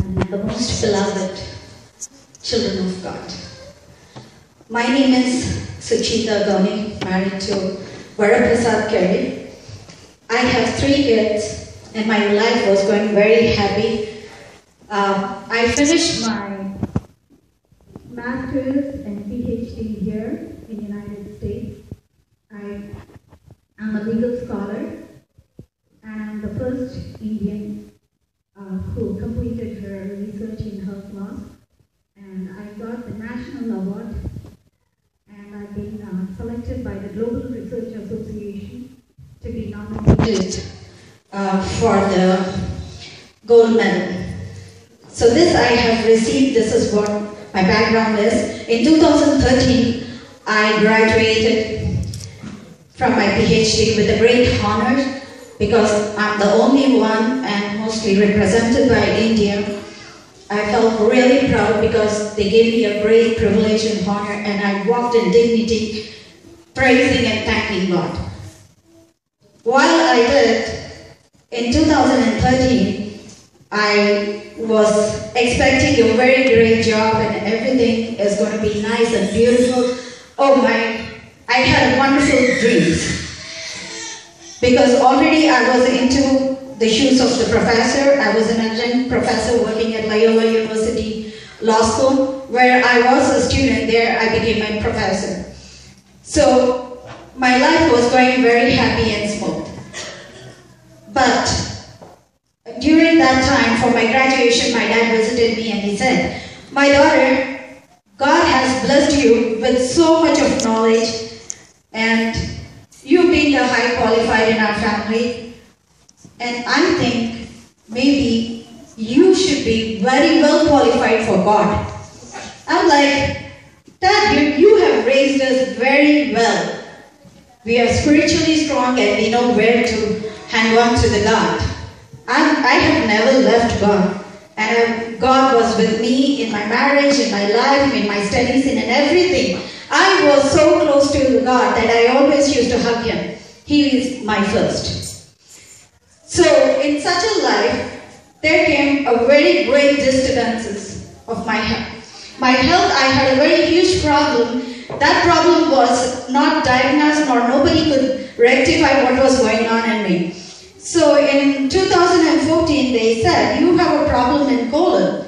and the most beloved children of God. My name is Suchita Goni, married to Varaprasad Kerry. I have 3 kids and my life was going very happy. I finished my master's and PhD here in the United States. I am a legal scholar and I'm the first Indian who completed her research in health law. And I got the National Award, and I've been selected by the Global Research Association to be nominated for the gold medal. So this I have received, this is what my background is. In 2013, I graduated from my PhD with a great honor because I'm the only one and mostly represented by India. I felt really proud because they gave me a great privilege and honor, and I walked in dignity, praising and thanking God. While I did, in 2013, I was expecting a very great job and everything is going to be nice and beautiful. Oh my, I had wonderful dreams. Because already I was into the shoes of the professor. I was an adjunct professor working at Loyola University Law School, where I was a student there, I became a professor. So my life was going very happy and smooth. But during that time, for my graduation, my dad visited me and he said, "My daughter, God has blessed you with so much of knowledge, and you being a high qualified in our family, and I think maybe you should be very well qualified for God." I'm like, "Dad, you have raised us very well. We are spiritually strong and we know where to hang on to the God. I have never left God. And God was with me in my marriage, in my life, in my studies, and in everything. I was so close to God that I always used to hug Him. He is my first." So in such a life, there came a very great disturbances of my health. My health, I had a very huge problem. That problem was not diagnosed, nor nobody could rectify what was going on in me. So in 2014, they said, "You have a problem in colon."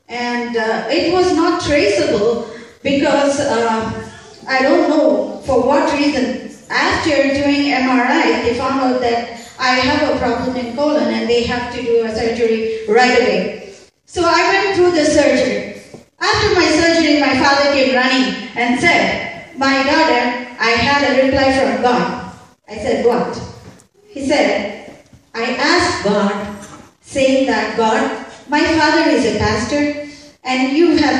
And it was not traceable because I don't know for what reason. After doing MRI, they found out that I have a problem in colon and they have to do a surgery right away. So I went through the surgery. After my surgery, my father came running and said, "My daughter, I had a reply from God." I said, "What?" He said, "I asked God, saying that, God, my father is a pastor and you have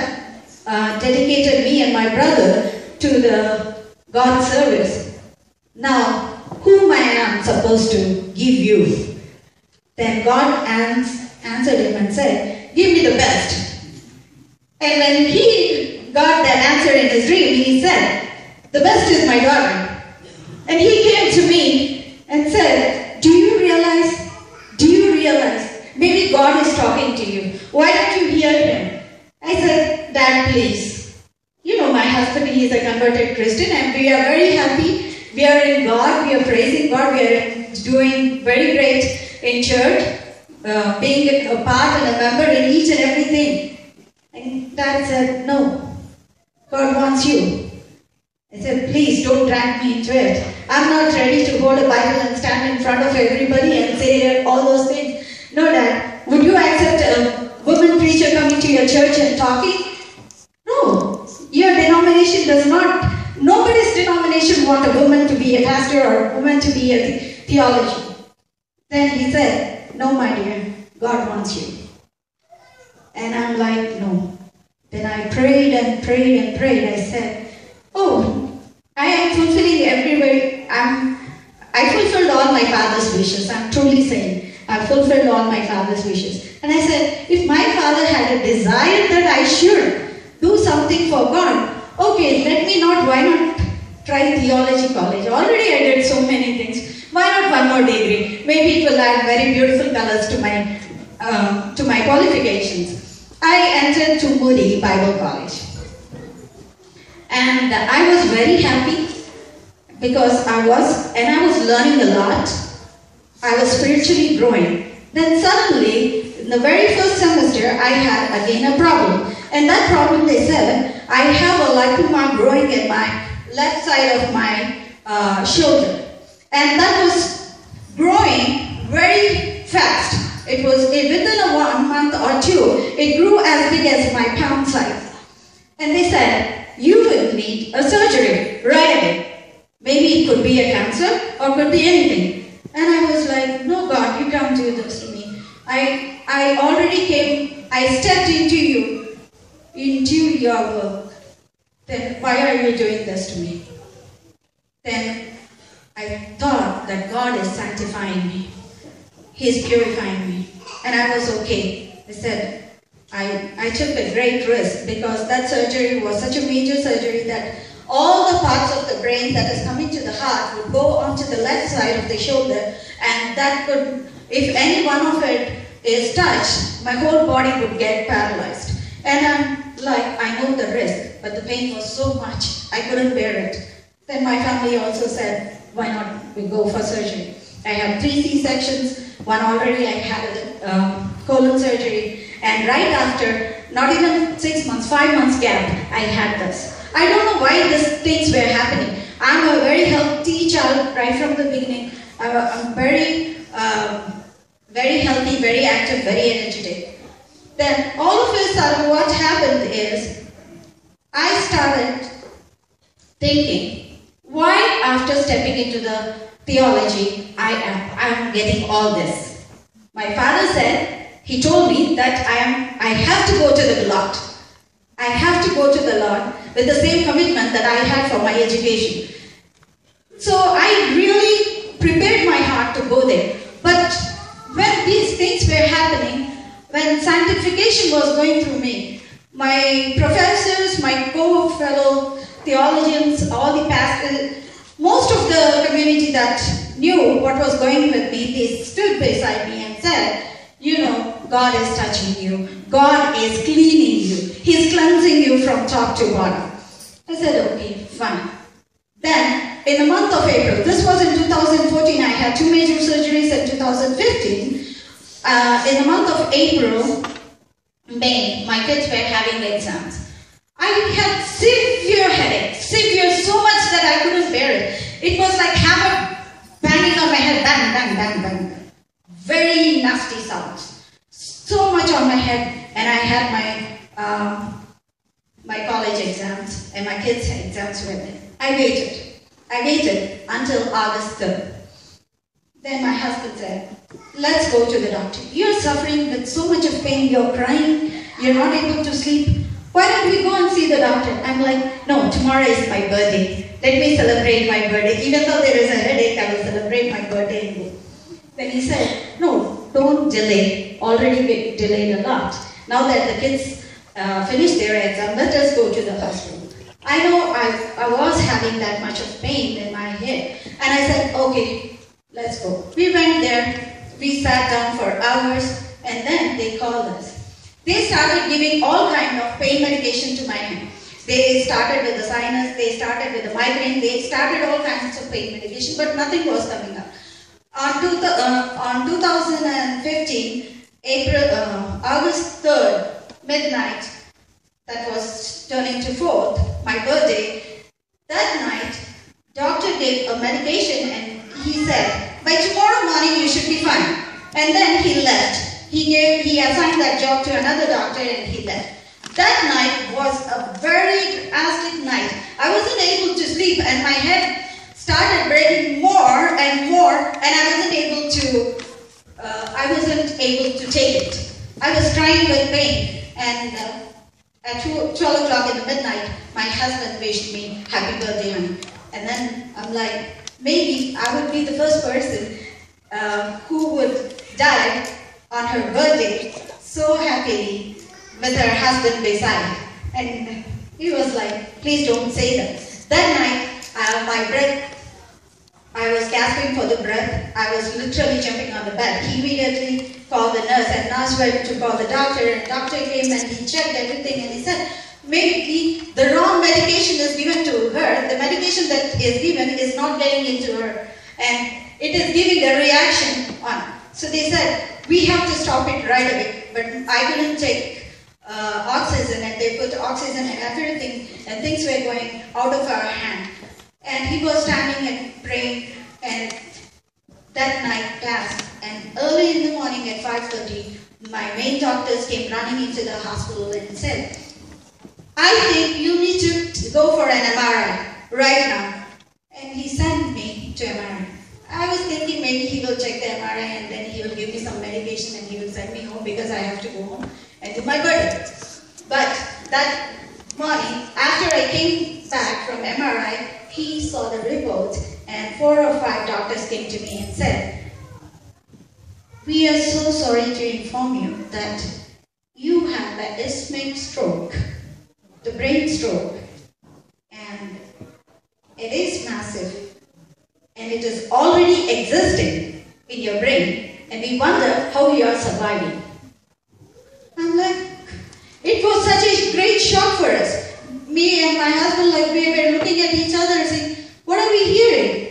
dedicated me and my brother to the God service. Now, whom I am supposed to give you?" Then God answered him and said, "Give me the best." And when he got that answer in his dream, he said, "The best is my daughter." And he came to me and said, Do you realize, maybe God is talking to you. Why don't you hear him?" I said, "Dad, please. You know, my husband, he is a converted Christian and we are very happy. We are in God, we are praising God, we are doing very great in church, being a part and a member in each and everything." And Dad said, "No, God wants you." I said, "Please don't drag me into it. I'm not ready to hold a Bible and stand in front of everybody and say all those things." "No, Dad, would you accept a woman preacher coming to your church and talking?" "No, your denomination does not. Nobody's denomination wants a woman to be a pastor or a woman to be a theology." Then he said, "No, my dear, God wants you." And I'm like, "No." Then I prayed and prayed and prayed. I said, "Oh, I am fulfilling everywhere. I fulfilled all my father's wishes." I'm truly saying, I fulfilled all my father's wishes. And I said, if my father had a desire that I should do something for God, okay, why not try theology college? Already I did so many things. Why not one more degree? Maybe it will add very beautiful colors to my qualifications. I entered to Moody Bible College. And I was very happy because I was learning a lot. I was spiritually growing. Then suddenly, in the very first semester, I had again a problem. And that problem, they said, I have a lipoma growing in my left side of my shoulder. And that was growing very fast. It was within a 1 month or two, it grew as big as my palm size. And they said, you will need a surgery right away. Maybe it could be a cancer or could be anything. And I was like, no God, you can't do this to me. I already came, I stepped into your work. Then why are you doing this to me? Then I thought that God is sanctifying me. He is purifying me. And I was okay. I said, I took a great risk because that surgery was such a major surgery that all the parts of the brain that is coming to the heart would go onto the left side of the shoulder, and that could, if any one of it is touched, my whole body would get paralyzed. And I'm like, I know the risk, but the pain was so much, I couldn't bear it. Then my family also said, why not we go for surgery? I had 3 C-sections, one already I had a colon surgery, and right after, not even 6 months, 5 months gap, I had this. I don't know why these things were happening. I'm a very healthy child right from the beginning. I'm very healthy, very active, very energetic. Then all of a sudden what happened is, I started thinking, why after stepping into the theology, I am getting all this? My father said, he told me that I have to go to the Lord. I have to go to the Lord with the same commitment that I had for my education. So I really prepared my heart to go there. But when these things were happening, when sanctification was going through me, my professors, my co-fellow theologians, all the pastors, most of the community that knew what was going with me, they stood beside me and said, you know, God is touching you. God is cleaning you. He's cleansing you from top to bottom. I said, okay, fine. Then, in the month of April, this was in 2014, I had 2 major surgeries in 2015. In the month of April, May, my kids were having exams. I had severe headache, so much that I couldn't bear it. It was like hammer banging on my head, bang, bang, bang, bang. Very nasty sounds. So much on my head, and I had my college exams and my kids' exams were there. I waited until August 3rd. Then my husband said, let's go to the doctor. You're suffering with so much of pain, you're crying, you're not able to sleep. Why don't we go and see the doctor? I'm like, no, tomorrow is my birthday. Let me celebrate my birthday. Even though there is a headache, I will celebrate my birthday. Then he said, no, don't delay. Already we delayed a lot. Now that the kids finished their exam, let us go to the hospital. I know I was having that much of pain in my head. And I said, okay, let's go. We went there, we sat down for hours, and then they called us. They started giving all kind of pain medication to my hand. They started with the sinus, they started with the migraine, they started all kinds of pain medication, but nothing was coming up. On 2015, August 3rd, midnight, that was turning to 4th, my birthday, that night, doctor gave a medication and he said, by tomorrow morning you should be fine. And then he left. He assigned that job to another doctor and he left. That night was a very drastic night. I wasn't able to sleep and my head started breaking more and more, and I wasn't able to take it. I was crying with pain, and at 12 o'clock in the midnight, my husband wished me happy birthday, honey. And then I'm like, maybe I would be the first person who would die on her birthday so happily with her husband beside. And he was like, please don't say that. That night, my breath, I was gasping for the breath. I was literally jumping on the bed. Immediately, call the nurse, and nurse went to call the doctor, and doctor came and he checked everything, and he said, maybe the wrong medication is given to her. The medication that is given is not getting into her, and it is giving a reaction on. So they said, we have to stop it right away. But I couldn't take oxygen, and they put oxygen and everything, and things were going out of our hand. And he was standing and praying, and that night passed. And early in the morning at 5:30, my main doctors came running into the hospital and said, I think you need to go for an MRI right now. And he sent me to MRI. I was thinking maybe he will check the MRI and then he will give me some medication and he will send me home because I have to go home and do my birthday. But that morning, after I came back from MRI, he saw the report and 4 or 5 doctors came to me and said, we are so sorry to inform you that you have an ischemic stroke, the brain stroke, and it is massive. And it is already existing in your brain, and we wonder how you are surviving. I'm like, it was such a great shock for us. Me and my husband, like, we were looking at each other and saying, what are we hearing?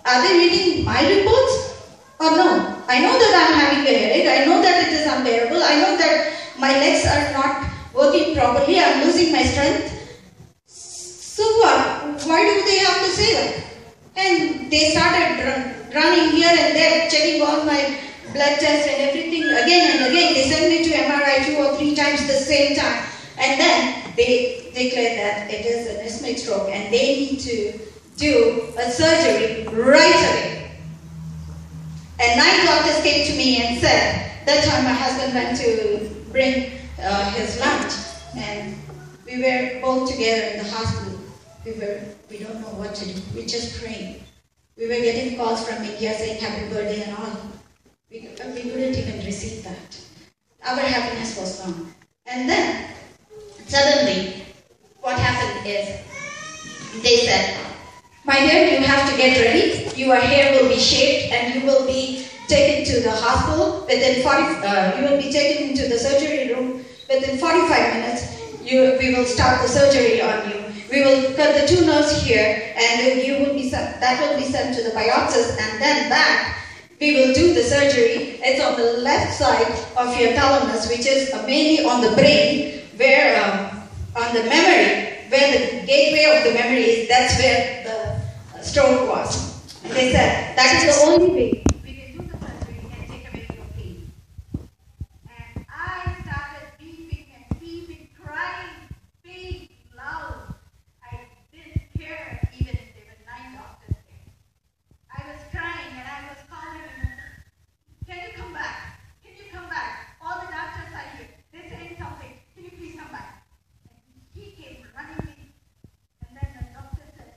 Are they reading my reports? Or no? I know that I'm having a headache. I know that it is unbearable. I know that my legs are not working properly. I'm losing my strength. So what? Why do they have to say that? And they started running here and there, checking all my blood tests and everything again and again. They sent me to MRI 2 or 3 times the same time. And then they declared that it is an ischemic stroke and they need to do a surgery right away. And 9 doctors came to me and said, that time my husband went to bring his lunch and we were both together in the hospital. We don't know what to do. We're just praying. We were getting calls from India saying happy birthday and all. We couldn't even receive that. Our happiness was gone. And then, suddenly, what happened is, they said, my dear, you have to get ready. Your hair will be shaved and you will be taken to the hospital within you will be taken into the surgery room within 45 minutes. We will start the surgery on you. We will cut the tumors here, and you will be that will be sent to the biopsist, and then back. We will do the surgery. It's on the left side of your thalamus, which is mainly on the brain, where on the memory, where the gateway of the memory is. That's where the stroke was. And they said that is the only way we can do the surgery and take away your pain. And I started weeping, crying, being loud. I didn't care even if there were 9 doctors there. I was crying and I was calling him, can you come back? Can you come back? All the doctors are here. They're saying something. Can you please come back? And he came running in. And then the doctor said,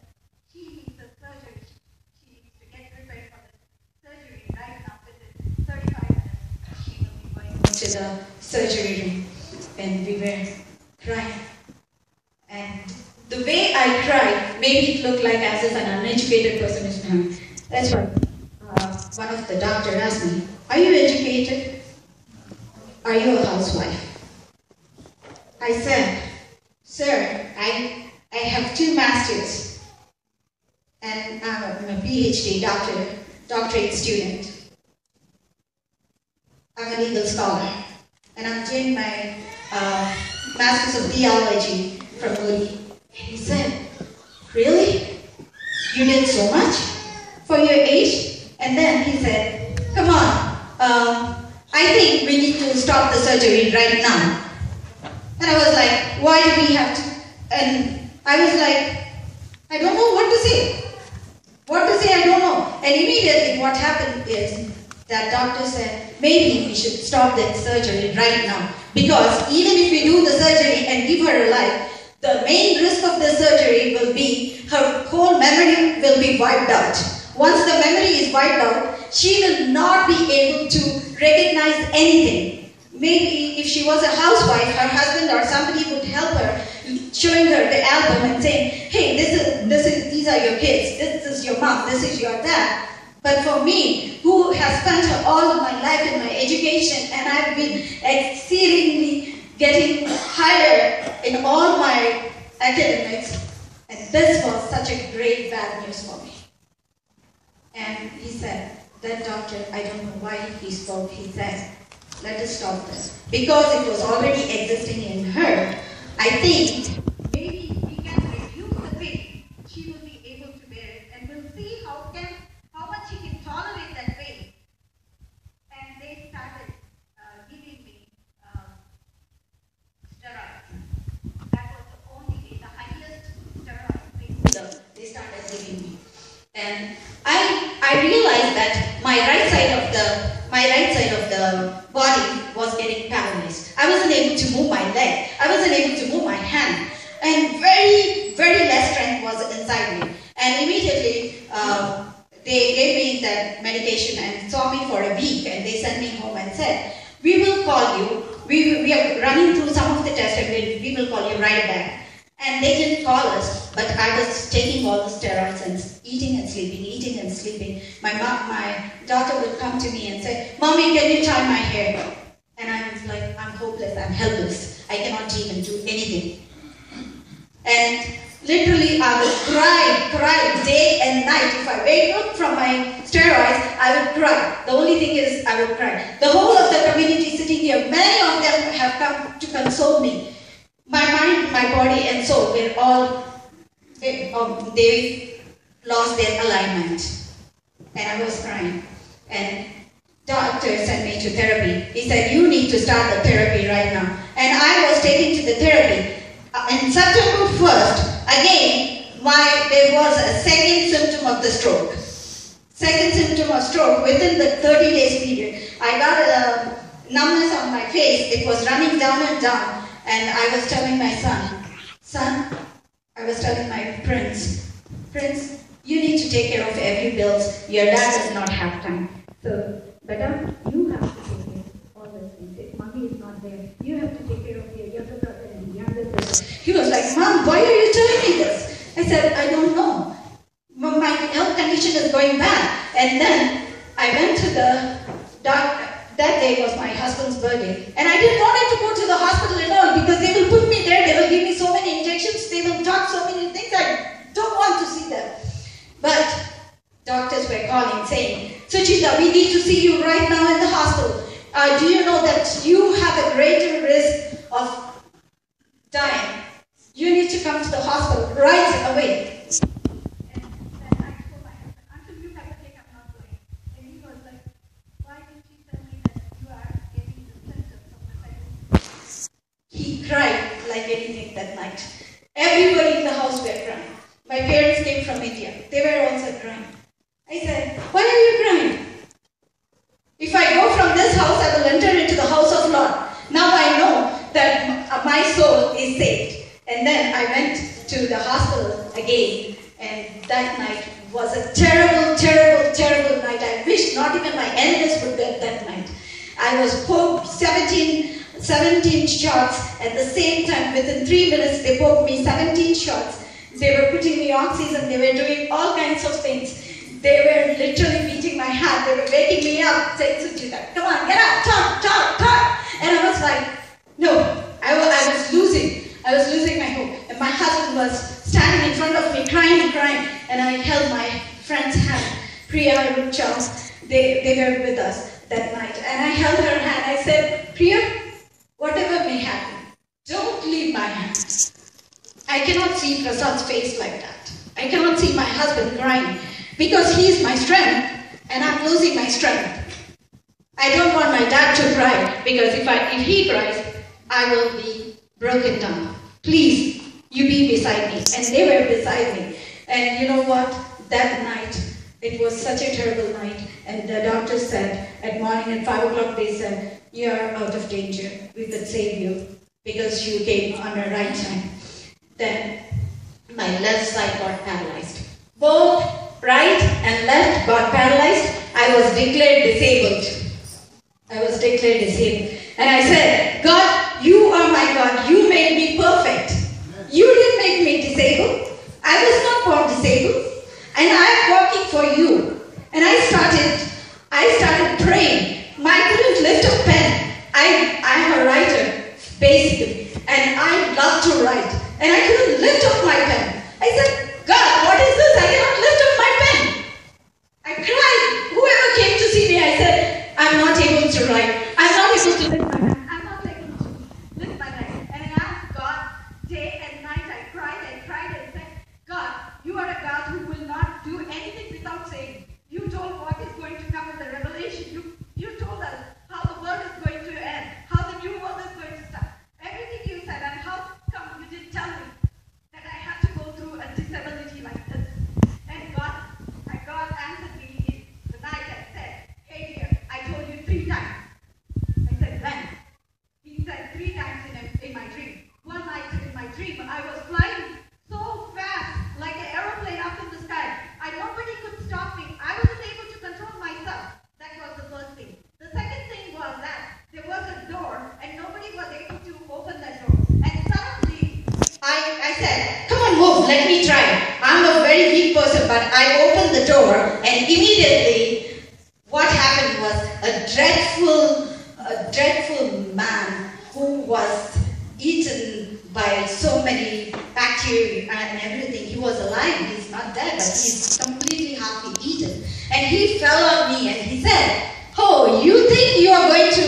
she needs a surgery. She needs to get prepared for the surgery right now. Within 35 minutes, she will be going to the surgery room. And we were crying. And the way I cried made it look like as if an uneducated person is crying. That's why one of the doctors asked me, are you educated? Are you a housewife? I said, sir, I have 2 masters and I'm a PhD doctorate student. I'm a legal scholar and I'm doing my Masters of Theology from Moody. And he said, really? You did so much for your age? And then he said, come on, I think we need to stop the surgery right now. And I was like, why do we have to? And I was like, I don't know what to say. What to say, I don't know. And immediately what happened is that doctor said, maybe we should stop that surgery right now. Because even if we do the surgery and give her a life, the main risk of the surgery will be her whole memory will be wiped out. Once the memory is wiped out, she will not be able to recognize anything. Maybe if she was a housewife, her husband or somebody would help her, showing her the album and saying, hey, these are your kids, this is your mom, this is your dad. But for me, who has spent all of my life in my education, and I've been exceedingly getting higher in all my academics, and this was such a great bad news for me. And he said, that doctor, I don't know why he spoke, he said, let us stop this. Because it was already existing in her, I think maybe we can reduce the pain. She will be able to bear it, and we'll see how much she can tolerate that pain. And they started giving me steroids. That was the highest steroids they started giving me. And I realized that my right side of the body was getting paralyzed. I wasn't able to move my leg. I wasn't able to move my hand. And very, very less strength was inside me. And immediately, they gave me that medication and saw me for a week, and they sent me home and said, we will call you. We are running through some of the tests, and we will call you right back. And they didn't call us, but I was taking all the steroids and eating and sleeping. My daughter would come to me and say, Mommy, can you tie my hair? And I was like, I'm hopeless, I'm helpless. I cannot even do anything. And literally I would cry day and night. If I wake up from my steroids, I would cry. The only thing is I would cry. The whole of the community sitting here, many of them have come to console me. My mind, my body and soul were all, they lost their alignment. And I was crying. And doctor sent me to therapy. He said, you need to start the therapy right now. And I was taken to the therapy. In September 1st, again, there was a second symptom of the stroke. Second symptom of stroke within the 30 days period. I got a numbness on my face. It was running down and down. And I was telling my son, I was telling my Prince, you need to take care of every bills. Your dad does not have time. So, Beta, you have to take care of all those things. If Mommy is not there, you have to take care of your younger brother and younger sister. He was like, Mom, why are you telling me this? I said, I don't know. My health condition is going bad. And then I went to the doctor. That day was my husband's birthday. And I didn't want him to go to the hospital at all because they will put me there, they will give me so many injections, they will talk so many things, I don't want to see them. But doctors were calling saying, Suchita, we need to see you right now in the hospital. Do you know that you have a greater risk of dying? You need to come to the hospital right away. He cried like anything that night. Everybody in the house were crying. My parents came from India. They were also crying. I said, why are you crying? If I go from this house, I will enter into the house of Lord. Now I know that my soul is saved. And then I went to the hospital again. And that night was a terrible, terrible, terrible night. I wish not even my enemies would get that night. I was poked 17 shots at the same time. Within 3 minutes, they poked me 17 shots. They were putting me oxygen. They were doing all kinds of things. They were literally beating my heart. They were waking me up, saying, Suchita, come on, get up, talk. And I was like, no, I was losing my hope. And my husband was standing in front of me, crying. And I held my friend's hand, Priya and Charles. They were with us that night. And I held her hand. I said, Priya, whatever may happen, don't leave my hand. I cannot see Prasad's face like that. I cannot see my husband crying because he is my strength and I'm losing my strength. I don't want my dad to cry because if he cries, I will be broken down. Please, you be beside me. And they were beside me. And you know what? That night, it was such a terrible night. And the doctor said, at morning at 5 o'clock, they said, you are out of danger. We could save you because you came on the right time. Then my left side got paralyzed. Both right and left got paralyzed. I was declared disabled. And I said, God, you are my God. You made me perfect. You didn't make me disabled. I was not born disabled. And I'm working for you. And I started basically. And I love to write. And I couldn't lift up my pen. I said, God, what is this? I cannot lift up my pen. I cried. Whoever came to see me, I said, I'm not able to write. I'm not able to lift my pen. I'm not able to lift my pen. And I asked God, day and night, I cried and said, God, you are a God who will not do anything without saying. You told what is going to come in the revelation. You told us how the world is going to end, how the new world is going to start. Everything you said, and how come you didn't tell me that I had to go through a disability like this? And God answered me in the night and said, hey dear, I told you 3 times. I said, when? He said 3 times in my dream. One night in my dream, I was flying so fast, like an aeroplane up in the sky. Nobody could stop me. I wasn't able to control myself. That was the first thing. The second thing was that there was a door and nobody was able to open that door. And suddenly, I said, come on, move, let me try. I'm a very weak person, but I opened the door and immediately what happened was a dreadful man who was eaten by so many bacteria and everything. He was alive, he's not dead, but he's completely half eaten. And he fell on me and he said, oh, you think you are going to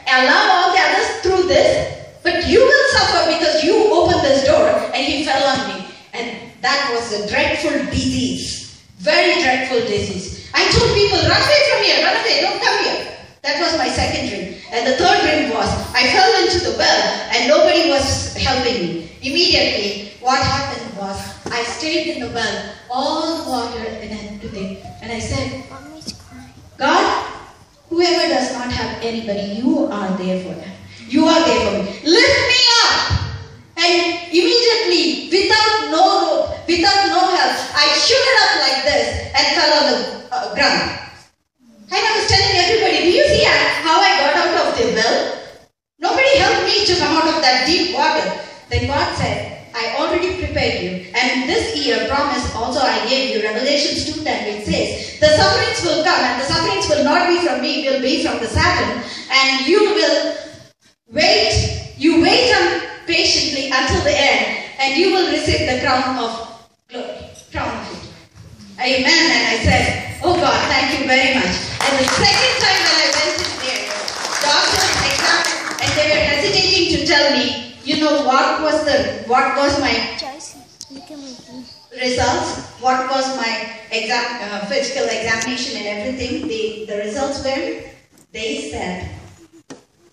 allow all the others through this? But you will suffer because you opened this door. And he fell on me. And that was a dreadful disease. Very dreadful disease. I told people, run away from here, run away, don't come here. That was my second dream. And the third dream was, I fell into the well and nobody was helping me. Immediately, what happened was, I stayed in the well, all the water and everything. And I said, God, whoever does not have anybody, you are there for them. You are there for me. Lift me up. And immediately, without no rope, without no help, I shooted up like this and fell on the ground. And I was telling everybody, do you see how I got out of the well? Nobody helped me to come out of that deep water. Then God said, I already prepared you. And this year, promise also I gave you, Revelation 2:10, it says, the sufferings will come and the sufferings will not be from me, will be from the Satan. And you will wait, you wait patiently until the end and you will receive the crown of glory. Crown of it. Amen. And I said, oh God, thank you very much. And the second time when I went in there, doctors examined and they were hesitating to tell me, you know, what was my results, what was my physical examination and everything. The results were, they said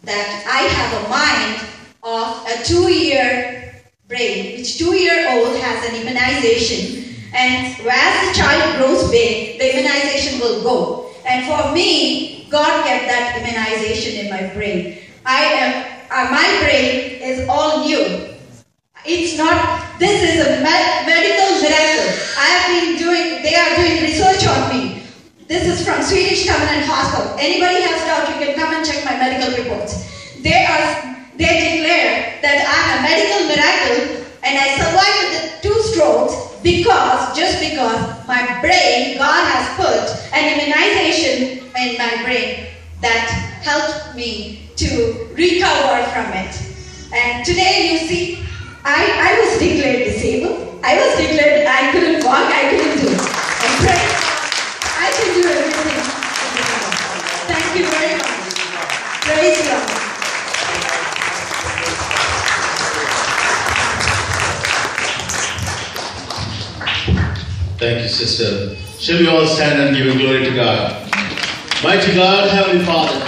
that I have a mind of a 2-year brain, which 2-year-old has an immunization. And as the child grows big, the immunization will go. And for me, God kept that immunization in my brain. My brain is all new. It's not, this is a medical miracle. They are doing research on me. This is from Swedish Covenant Hospital. Anybody has doubt, you can come and check my medical reports. They declare that I'm a medical miracle and I survived with the 2 strokes just because my brain, God has put an immunization in my brain that helped me to recover from it. And today you see, I was declared disabled. I was declared I couldn't walk, I couldn't do it. And praise God, I can do everything. Thank you very much. Praise God. Thank you, sister. Shall we all stand and give glory to God? Mighty God, Heavenly Father,